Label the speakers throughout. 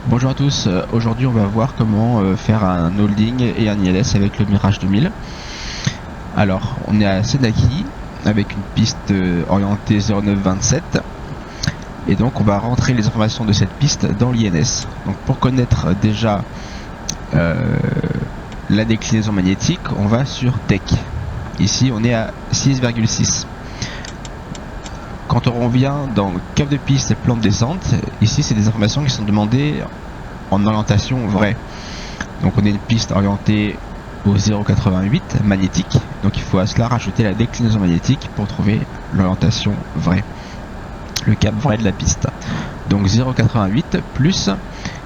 Speaker 1: Bonjour à tous, aujourd'hui on va voir comment faire un holding et un ILS avec le Mirage 2000. Alors on est à Senaki avec une piste orientée 0927 et donc on va rentrer les informations de cette piste dans l'INS. Donc pour connaître déjà la déclinaison magnétique, on va sur Tech. Ici on est à 6,6. Quand on revient dans cave de piste et plan de descente, ici c'est des informations qui sont demandées en orientation vraie. Donc on a une piste orientée au 0,88 magnétique, donc il faut à cela rajouter la déclinaison magnétique pour trouver l'orientation vraie, le cap vrai de la piste. Donc 0,88 plus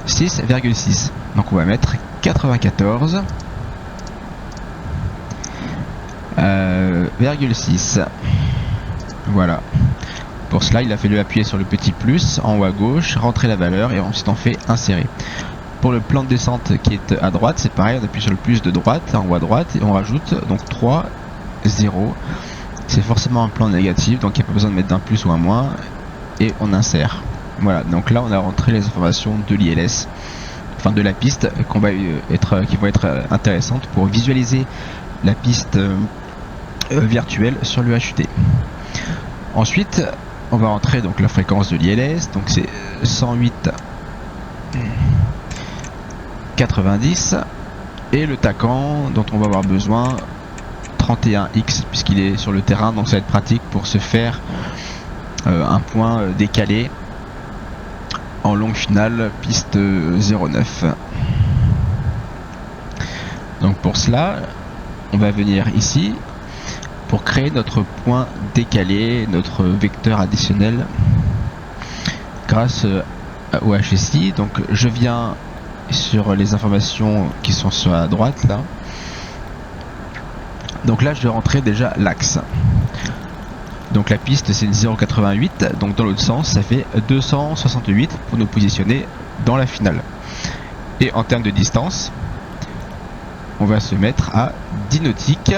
Speaker 1: 6,6, donc on va mettre 94,6. Voilà. Pour cela, il a fallu appuyer sur le petit plus en haut à gauche, rentrer la valeur et ensuite on fait insérer. Pour le plan de descente qui est à droite, c'est pareil, on appuie sur le plus de droite, en haut à droite, et on rajoute donc 3, 0. C'est forcément un plan négatif, donc il n'y a pas besoin de mettre d'un plus ou un moins, et on insère. Voilà, donc là on a rentré les informations de l'ILS, enfin de la piste, qui vont être intéressantes pour visualiser la piste virtuelle sur le HUT. Ensuite, on va rentrer donc la fréquence de l'ILS, donc c'est 108,90 et le TACAN dont on va avoir besoin 31X puisqu'il est sur le terrain, donc ça va être pratique pour se faire un point décalé en longue finale piste 09. Donc pour cela, on va venir ici pour créer notre point décalé, notre vecteur additionnel grâce au HSI. Donc je viens sur les informations qui sont sur la droite là. Donc là je vais rentrer déjà l'axe. Donc la piste c'est 0,88, donc dans l'autre sens ça fait 268 pour nous positionner dans la finale. Et en termes de distance, on va se mettre à 10 nautiques.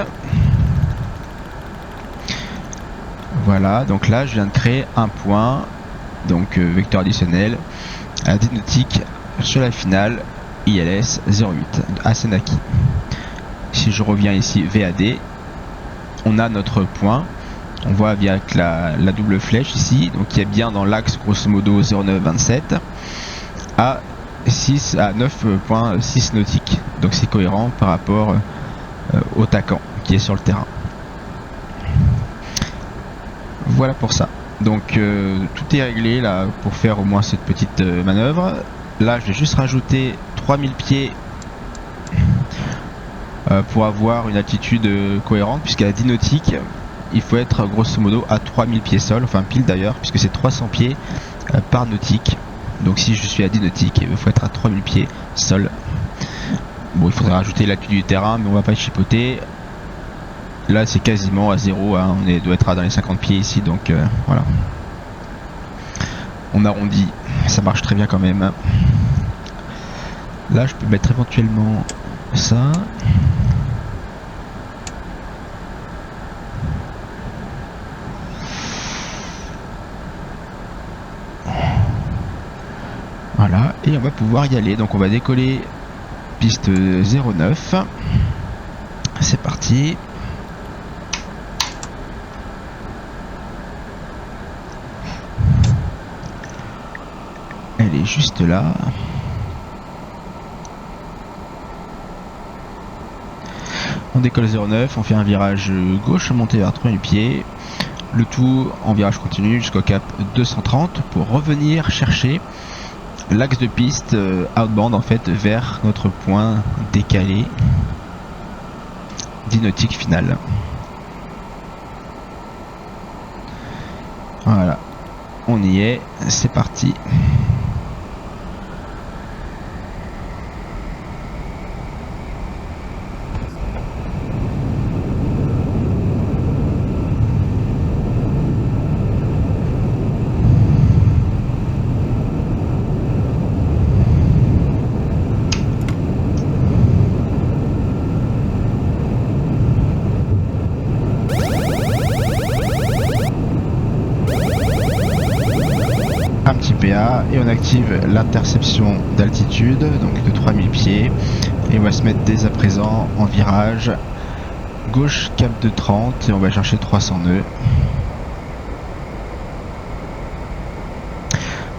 Speaker 1: Voilà, donc là je viens de créer un point, donc vecteur additionnel à 10 nautiques sur la finale ILS 08 à Senaki. Si je reviens ici VAD, on a notre point, on voit via la double flèche ici, donc il est bien dans l'axe grosso modo 0927 à 9,6 nautiques, donc c'est cohérent par rapport au TACAN qui est sur le terrain. Voilà pour ça. Donc tout est réglé là pour faire au moins cette petite manœuvre. Là je vais juste rajouter 3000 pieds pour avoir une altitude cohérente, puisqu'à 10 nautiques il faut être grosso modo à 3000 pieds sol, enfin pile d'ailleurs, puisque c'est 300 pieds par nautique. Donc si je suis à 10 nautiques, il faut être à 3000 pieds sol. Bon, il faudrait rajouter l'altitude du terrain, mais on va pas chipoter. Là c'est quasiment à 0, hein. On doit être dans les 50 pieds ici, donc voilà. On arrondit, ça marche très bien quand même. Là je peux mettre éventuellement ça. Voilà, et on va pouvoir y aller. Donc on va décoller piste 09. C'est parti. Elle est juste là. On décolle 09, on fait un virage gauche monté vers 3000 pieds. Le tout en virage continu jusqu'au cap 230 pour revenir chercher l'axe de piste outbound en fait vers notre point décalé 10 nautiques final. Voilà, on y est, c'est parti. petit PA et on active l'interception d'altitude, donc de 3000 pieds. Et on va se mettre dès à présent en virage gauche cap de 30 et on va chercher 300 nœuds.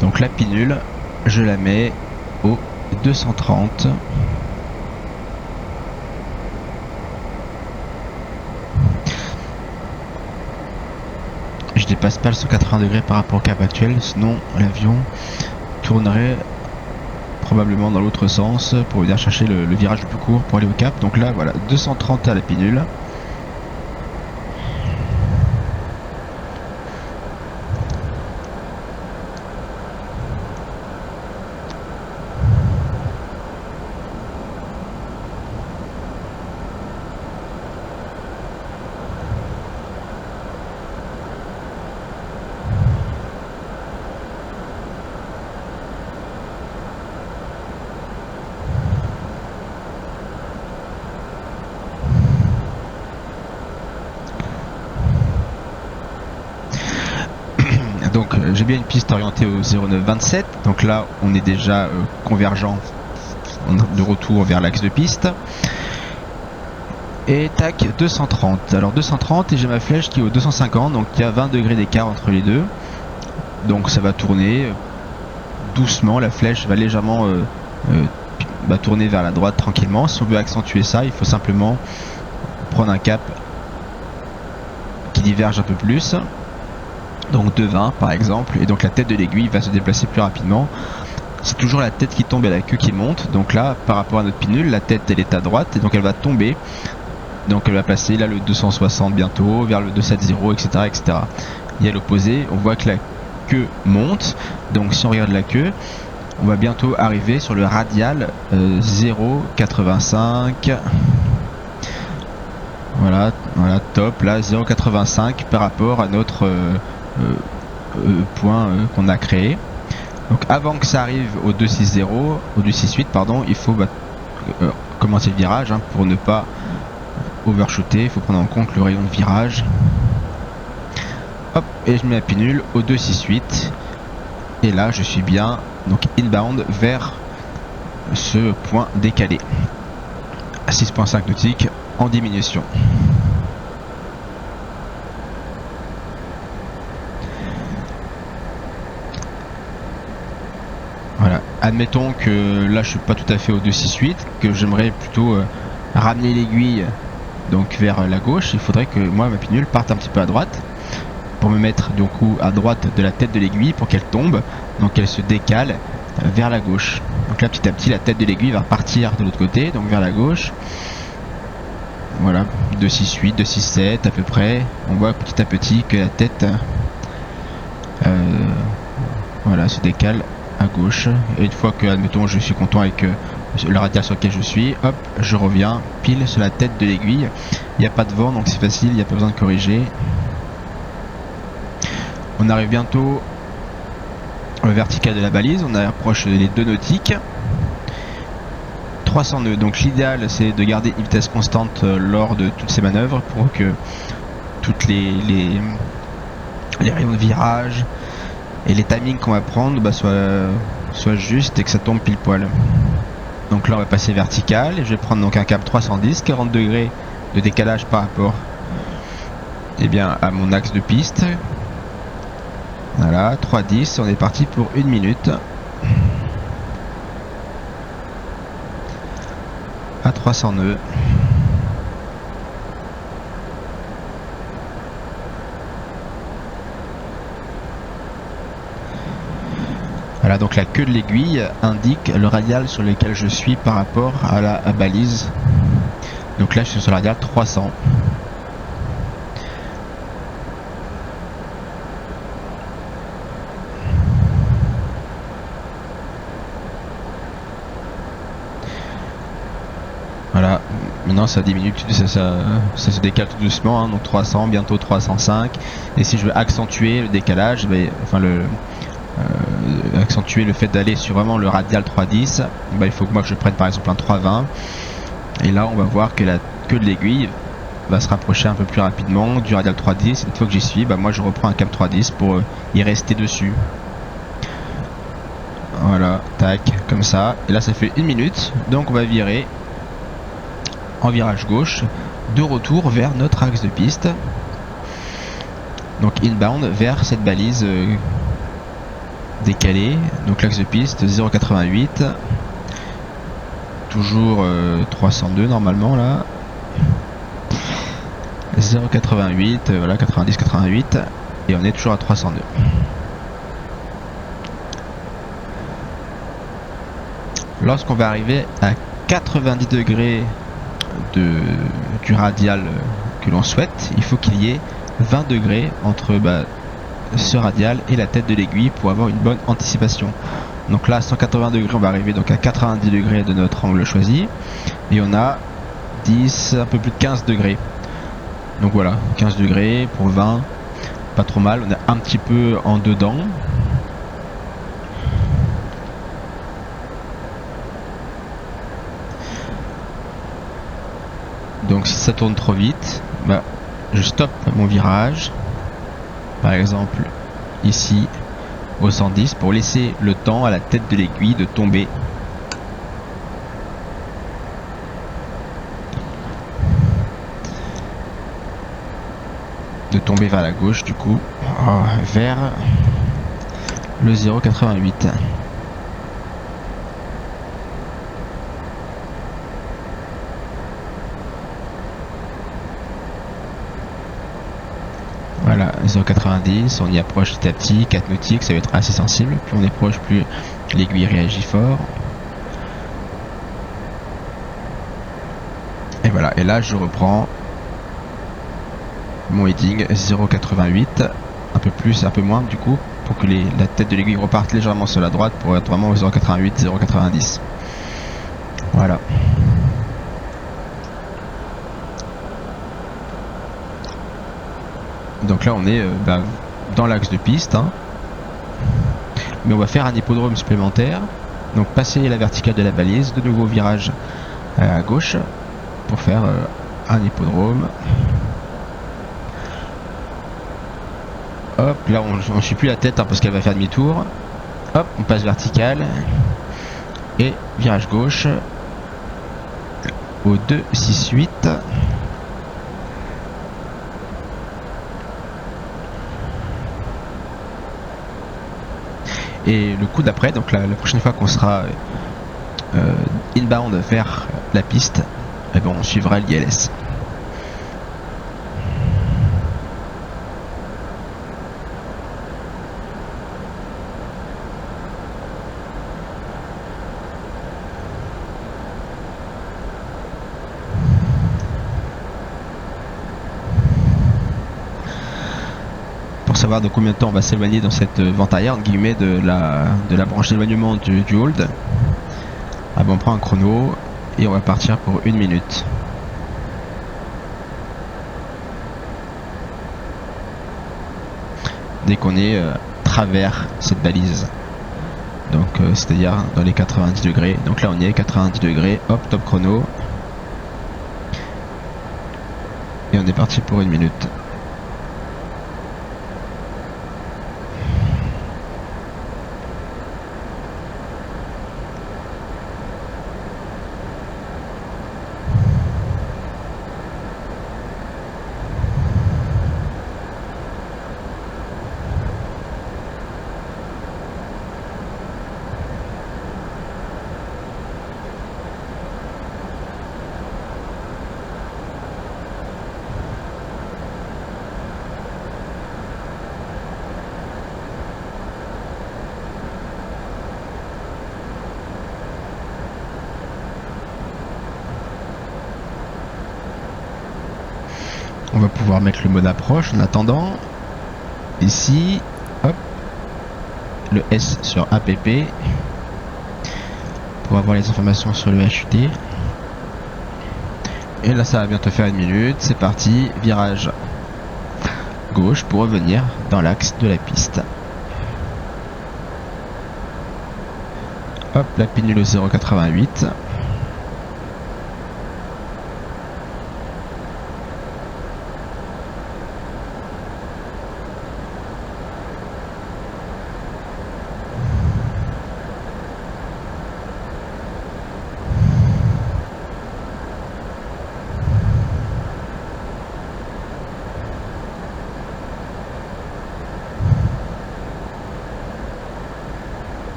Speaker 1: Donc la pinule, je la mets au 230. Je dépasse pas le 180 degrés par rapport au cap actuel, sinon l'avion tournerait probablement dans l'autre sens pour venir chercher le virage le plus court pour aller au cap. Donc là voilà, 230 à la pinule. Donc j'ai bien une piste orientée au 0927, donc là on est déjà convergent de retour vers l'axe de piste. Et tac, 230. Alors 230 et j'ai ma flèche qui est au 250, donc il y a 20 degrés d'écart entre les deux. Donc ça va tourner doucement, la flèche va légèrement tourner vers la droite tranquillement. Si on veut accentuer ça, il faut simplement prendre un cap qui diverge un peu plus. Donc de 20 par exemple, et donc la tête de l'aiguille va se déplacer plus rapidement. C'est toujours la tête qui tombe et la queue qui monte. Donc là, par rapport à notre pinule, la tête elle est à droite et donc elle va tomber. Donc elle va passer là le 260 bientôt, vers le 270, etc. etc. Et à l'opposé, on voit que la queue monte. Donc si on regarde la queue, on va bientôt arriver sur le radial 0,85. Voilà, top, là 0,85 par rapport à notre point qu'on a créé. Donc avant que ça arrive au 260, au 268 pardon, il faut commencer le virage pour ne pas overshooter. Il faut prendre en compte le rayon de virage. Hop, et je mets la pinule au 268 et là je suis bien donc inbound vers ce point décalé à 6,5 nautiques en diminution. Voilà, admettons que là je suis pas tout à fait au 268, que j'aimerais plutôt ramener l'aiguille donc vers la gauche. Il faudrait que moi ma pinule parte un petit peu à droite pour me mettre du coup à droite de la tête de l'aiguille pour qu'elle tombe, donc elle se décale vers la gauche. Donc là petit à petit la tête de l'aiguille va partir de l'autre côté, donc vers la gauche. Voilà, 268, 267 à peu près. On voit petit à petit que la tête voilà, se décale à gauche. Et une fois que, admettons, je suis content avec le radial sur lequel je suis, hop, je reviens pile sur la tête de l'aiguille. Il n'y a pas de vent, donc c'est facile, il n'y a pas besoin de corriger. On arrive bientôt au vertical de la balise, on approche les 2 nautiques. 300 nœuds, donc l'idéal c'est de garder une vitesse constante lors de toutes ces manœuvres pour que toutes les rayons de virage et les timings qu'on va prendre soient justes et que ça tombe pile poil. Donc là on va passer vertical et je vais prendre donc un cap 310, 40 degrés de décalage par rapport à mon axe de piste. Voilà, 310, on est parti pour 1 minute. À 300 nœuds. Voilà, donc la queue de l'aiguille indique le radial sur lequel je suis par rapport à la balise. Donc là je suis sur le radial 300. Voilà, maintenant ça diminue, ça se décale tout doucement, donc 300, bientôt 305. Et si je veux accentuer le décalage, accentuer le fait d'aller sur vraiment le radial 310, il faut que moi je prenne par exemple un 320. Et là on va voir que la queue de l'aiguille va se rapprocher un peu plus rapidement du radial 310. Une fois que j'y suis, moi je reprends un cap 310 pour y rester dessus. Voilà, tac, comme ça. Et là ça fait 1 minute. Donc on va virer en virage gauche de retour vers notre axe de piste. Donc inbound vers cette balise décalée. Donc l'axe de piste 0,88. Toujours 302 normalement là. 0,88, voilà 90-88. Et on est toujours à 302. Lorsqu'on va arriver à 90 degrés du radial que l'on souhaite, il faut qu'il y ait 20 degrés entre ce radial et la tête de l'aiguille pour avoir une bonne anticipation. Donc là à 180 degrés on va arriver donc à 90 degrés de notre angle choisi et on a 10, un peu plus de 15 degrés. Donc voilà, 15 degrés pour 20, pas trop mal, on est un petit peu en dedans. Donc si ça tourne trop vite, je stoppe mon virage, par exemple ici au 110 pour laisser le temps à la tête de l'aiguille de tomber. Vers la gauche du coup, vers le 0,88. Voilà, 0,90, on y approche petit à petit, 4 nautiques, ça va être assez sensible. Plus on est proche, plus l'aiguille réagit fort. Et voilà, et là je reprends mon heading 0,88, un peu plus, un peu moins du coup, pour que la tête de l'aiguille reparte légèrement sur la droite pour être vraiment au 0,88, 0,90. Voilà. Donc là on est dans l'axe de piste, hein. Mais on va faire un hippodrome supplémentaire. Donc passer la verticale de la balise, de nouveau virage à gauche pour faire un hippodrome. Hop, là on ne suit plus la tête hein, parce qu'elle va faire demi-tour. Hop, on passe vertical et virage gauche au 2, 6, 8. Et le coup d'après, donc la prochaine fois qu'on sera inbound vers la piste, eh ben, on suivra l'ILS. Savoir de combien de temps on va s'éloigner dans cette vente arrière entre guillemets de la branche d'éloignement du hold. Ah bon, on prend un chrono et on va partir pour 1 minute. Dès qu'on est travers cette balise, donc c'est à dire dans les 90 degrés. Donc là on y est 90 degrés, hop, top chrono et on est parti pour 1 minute. On va pouvoir mettre le mode approche en attendant. Ici, hop, le S sur APP pour avoir les informations sur le HUD. Et là ça va bientôt faire 1 minute, c'est parti, virage gauche pour revenir dans l'axe de la piste. Hop, la pinule 0,88.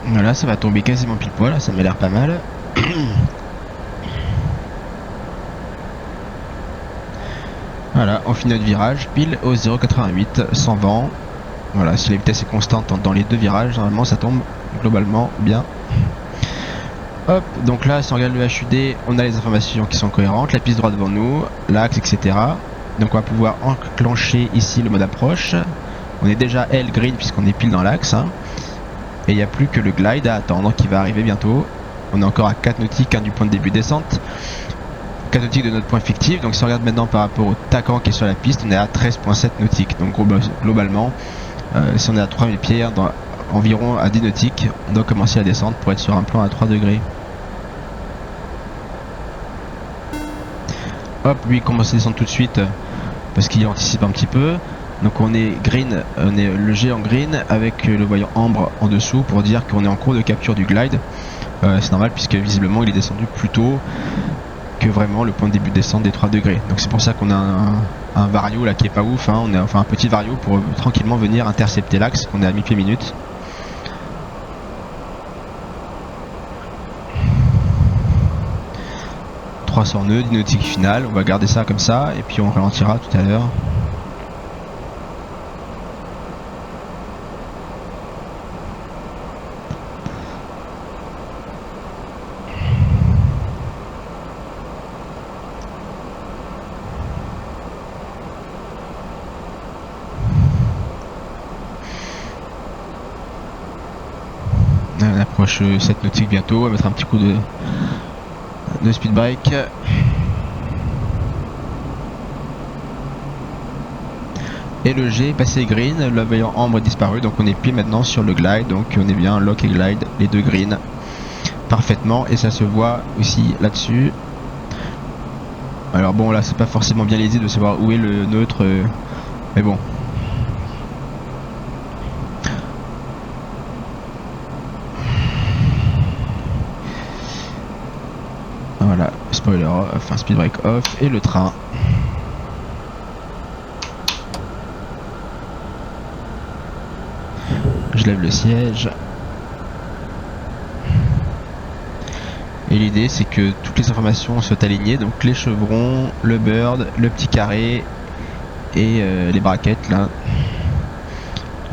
Speaker 1: Voilà, ça va tomber quasiment pile poil, ça m'a l'air pas mal. Voilà, on finit notre virage pile au 0,88 sans vent. Voilà, si la vitesse est constante dans les deux virages, normalement ça tombe globalement bien. Hop, donc là, si on regarde le HUD, on a les informations qui sont cohérentes, la piste droite devant nous, l'axe, etc. Donc on va pouvoir enclencher ici le mode approche. On est déjà L green puisqu'on est pile dans l'axe. Hein. Et il n'y a plus que le glide à attendre qui va arriver bientôt. On est encore à 4 nautiques du point de début descente. 4 nautiques de notre point fictif. Donc si on regarde maintenant par rapport au TACAN qui est sur la piste, on est à 13,7 nautiques. Donc globalement, si on est à 3000 pieds, dans environ à 10 nautiques, on doit commencer à descendre pour être sur un plan à 3 degrés. Hop, lui il commence à descendre tout de suite parce qu'il anticipe un petit peu. Donc on est green, on est le G en green avec le voyant ambre en dessous pour dire qu'on est en cours de capture du glide. C'est normal puisque visiblement il est descendu plus tôt que vraiment le point de début de descente des 3 degrés. Donc c'est pour ça qu'on a un vario là qui est pas ouf. Hein. On a enfin un petit vario pour tranquillement venir intercepter l'axe qu'on est à 1000 pieds minutes. « 300 nœuds, 10 nautiques finale, on va garder ça comme ça et puis on ralentira tout à l'heure. On approche 7 nautiques bientôt, on va mettre un petit coup de speed break. Et le G est passé green, le voyant ambre est disparu, donc on est pile maintenant sur le glide, donc on est bien lock et glide, les deux green parfaitement, et ça se voit aussi là-dessus. Alors bon, là c'est pas forcément bien lisible de savoir où est le neutre, mais bon. Voilà, spoiler off, enfin speed break off, et le train. Je lève le siège. Et l'idée c'est que toutes les informations soient alignées, donc les chevrons, le bird, le petit carré et les braquettes là.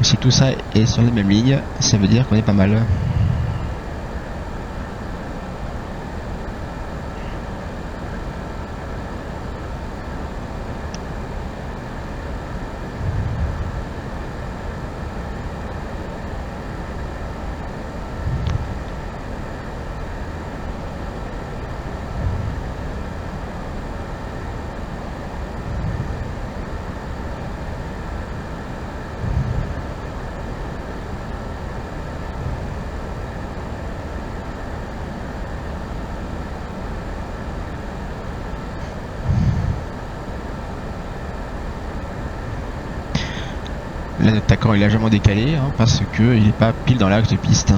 Speaker 1: Si tout ça est sur la même ligne, ça veut dire qu'on est pas mal. Là, notre attaquant est légèrement décalé hein, parce qu'il n'est pas pile dans l'axe de piste.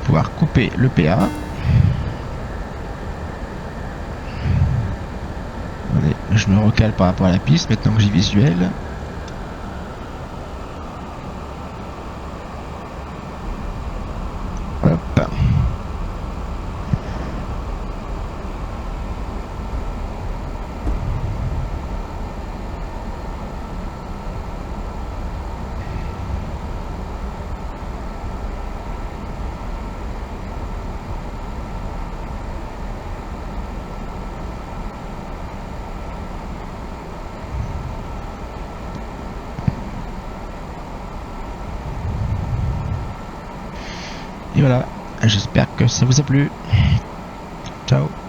Speaker 1: Pouvoir couper le PA. Allez, je me recale par rapport à la piste maintenant que j'ai visuel. Hop. Et voilà, J'espère que ça vous a plu. Ciao.